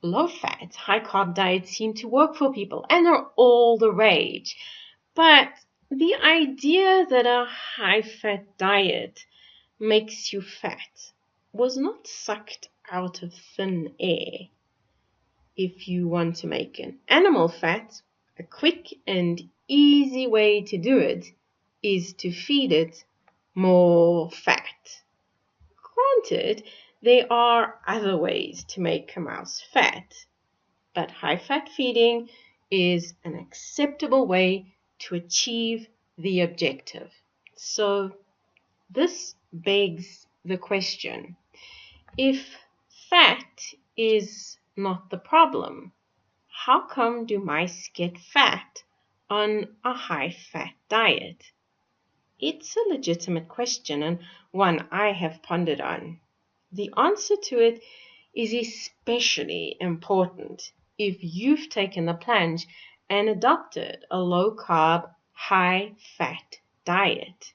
Low-fat, high-carb diets seem to work for people, and they're all the rage. But the idea that a high-fat diet makes you fat was not sucked out of thin air. If you want to make an animal fat, a quick and easy way to do it is to feed it more fat. Granted, there are other ways to make a mouse fat, but high-fat feeding is an acceptable way to achieve the objective. So this begs the question, if fat is not the problem, how come do mice get fat on a high-fat diet? It's a legitimate question and one I have pondered on. The answer to it is especially important if you've taken the plunge and adopted a low-carb, high-fat diet.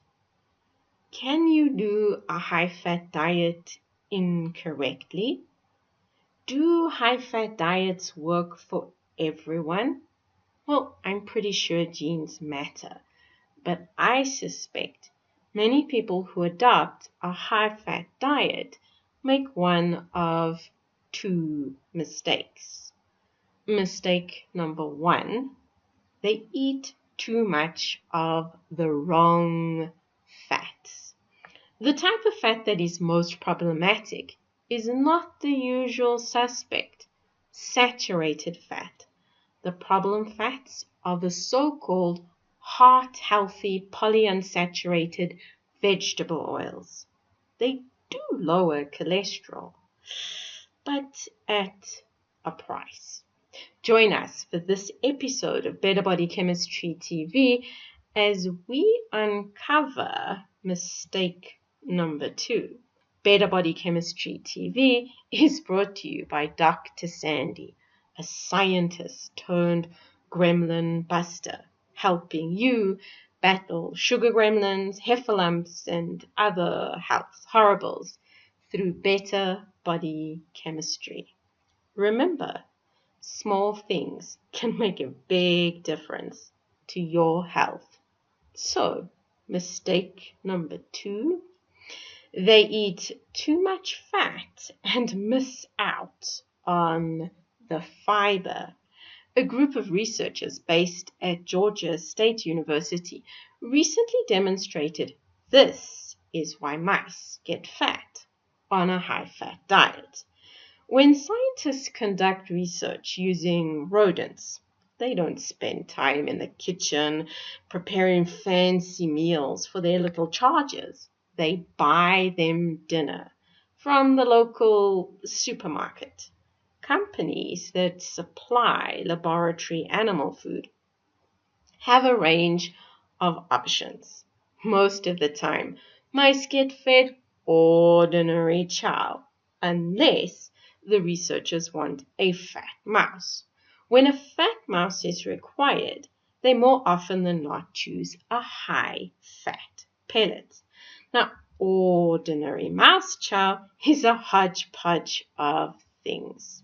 Can you do a high-fat diet incorrectly? Do high-fat diets work for everyone? Well, I'm pretty sure genes matter, but I suspect many people who adopt a high-fat diet make one of two mistakes. Mistake number one, they eat too much of the wrong fats. The type of fat that is most problematic is not the usual suspect, saturated fat. The problem fats are the so-called heart-healthy polyunsaturated vegetable oils. They do lower cholesterol, but at a price. Join us for this episode of Better Body Chemistry TV as we uncover mistake number 2. Better Body Chemistry TV is brought to you by Dr. Sandy, a scientist turned gremlin buster, helping you battle sugar gremlins, heifer lumps, and other health horribles through better body chemistry. Remember, small things can make a big difference to your health. So, mistake number 2, they eat too much fat and miss out on the fiber. A group of researchers based at Georgia State University recently demonstrated this is why mice get fat on a high-fat diet. When scientists conduct research using rodents, they don't spend time in the kitchen preparing fancy meals for their little charges. They buy them dinner from the local supermarket. Companies that supply laboratory animal food have a range of options. Most of the time, mice get fed ordinary chow, unless the researchers want a fat mouse. When a fat mouse is required, they more often than not choose a high-fat pellet. Now, ordinary mouse chow is a hodgepodge of things.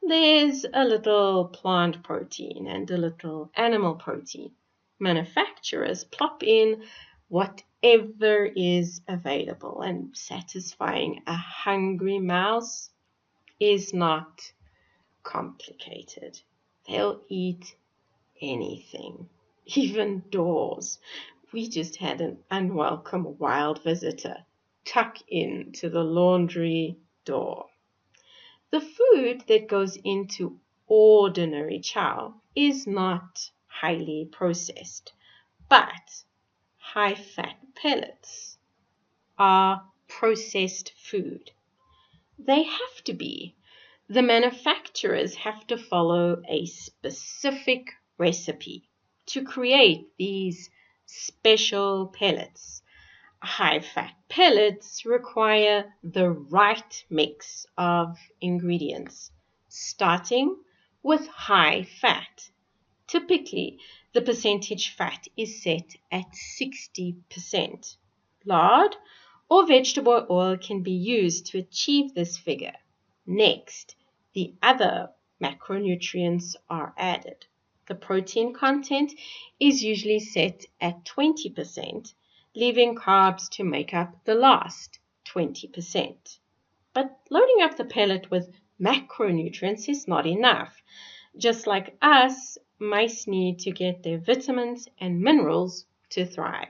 There's a little plant protein and a little animal protein. Manufacturers plop in whatever is available, and satisfying a hungry mouse is not complicated. They'll eat anything, even doors. We just had an unwelcome wild visitor tuck into the laundry door. The food that goes into ordinary chow is not highly processed, but high-fat pellets are processed food. They have to be. The manufacturers have to follow a specific recipe to create these special pellets. High-fat pellets require the right mix of ingredients, starting with high fat. Typically, the percentage fat is set at 60%. Lard or vegetable oil can be used to achieve this figure. Next, the other macronutrients are added. The protein content is usually set at 20%, leaving carbs to make up the last 20%. But loading up the pellet with macronutrients is not enough. Just like us, mice need to get their vitamins and minerals to thrive.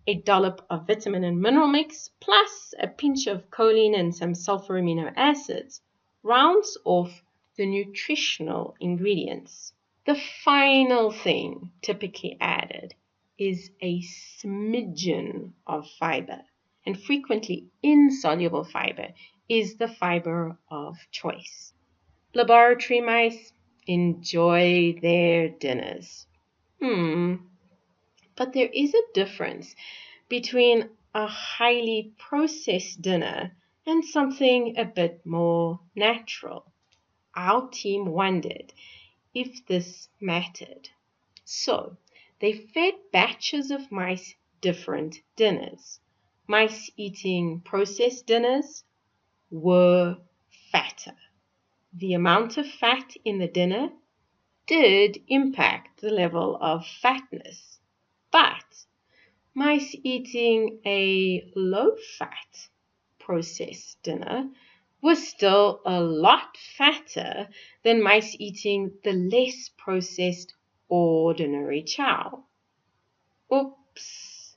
A dollop of vitamin and mineral mix plus a pinch of choline and some sulfur amino acids rounds off the nutritional ingredients. The final thing typically added is a smidgen of fiber, and frequently insoluble fiber is the fiber of choice. Laboratory mice enjoy their dinners. But there is a difference between a highly processed dinner and something a bit more natural. Our team wondered if this mattered. So they fed batches of mice different dinners. Mice eating processed dinners were fatter. The amount of fat in the dinner did impact the level of fatness, but mice eating a low-fat processed dinner was still a lot fatter than mice eating the less processed ordinary chow. Oops!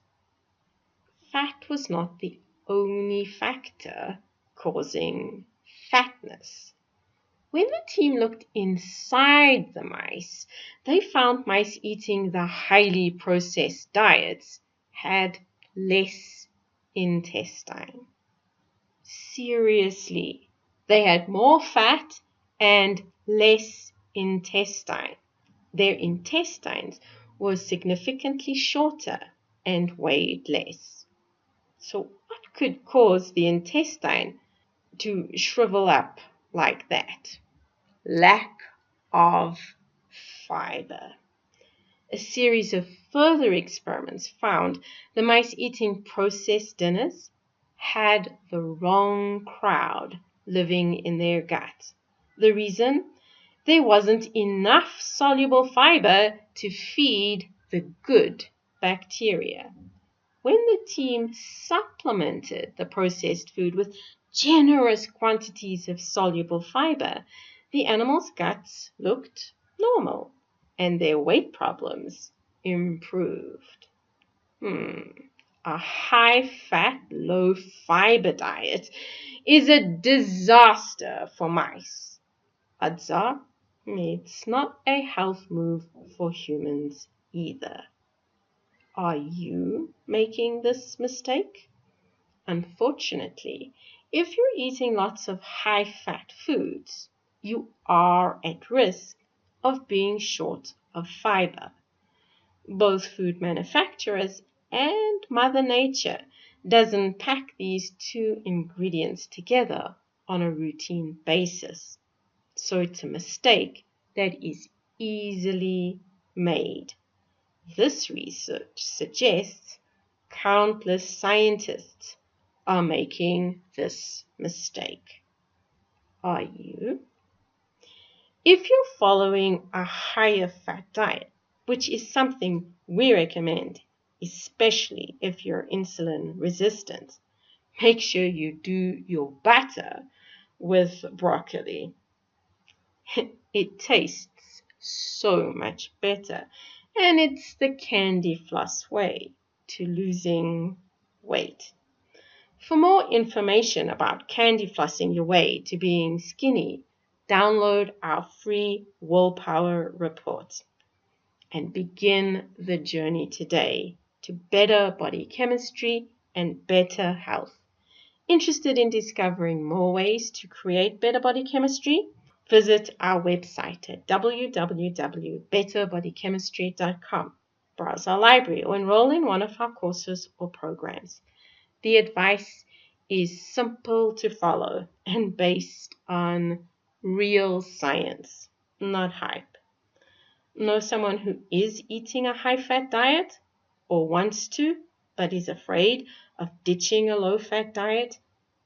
Fat was not the only factor causing fatness. When the team looked inside the mice, they found mice eating the highly processed diets had less intestine. Seriously, they had more fat and less intestine. Their intestines were significantly shorter and weighed less. So what could cause the intestine to shrivel up like that? Lack of fiber. A series of further experiments found the mice eating processed dinners had the wrong crowd living in their gut. The reason? There wasn't enough soluble fiber to feed the good bacteria. When the team supplemented the processed food with generous quantities of soluble fiber, the animals' guts looked normal and their weight problems improved. A high-fat, low-fiber diet is a disaster for mice. Odds are, it's not a health move for humans either. Are you making this mistake? Unfortunately, if you're eating lots of high-fat foods, you are at risk of being short of fiber. Both food manufacturers and Mother Nature doesn't pack these two ingredients together on a routine basis. So it's a mistake that is easily made. This research suggests countless scientists are making this mistake. Are you? If you're following a higher fat diet, which is something we recommend, especially if you're insulin resistant, make sure you do your butter with broccoli. It tastes so much better, and it's the candy floss way to losing weight. For more information about candy flossing your way to being skinny, download our free Willpower Report and begin the journey today to better body chemistry and better health. Interested in discovering more ways to create better body chemistry? Visit our website at www.betterbodychemistry.com. Browse our library or enroll in one of our courses or programs. The advice is simple to follow and based on real science, not hype. Know someone who is eating a high-fat diet or wants to but is afraid of ditching a low-fat diet?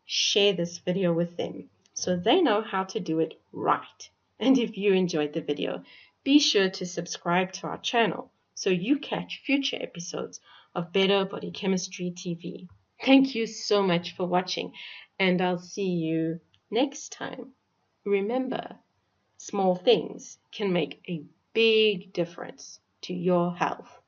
Share this video with them. so they know how to do it right. And if you enjoyed the video, be sure to subscribe to our channel so you catch future episodes of Better Body Chemistry TV. Thank you so much for watching, and I'll see you next time. Remember, small things can make a big difference to your health.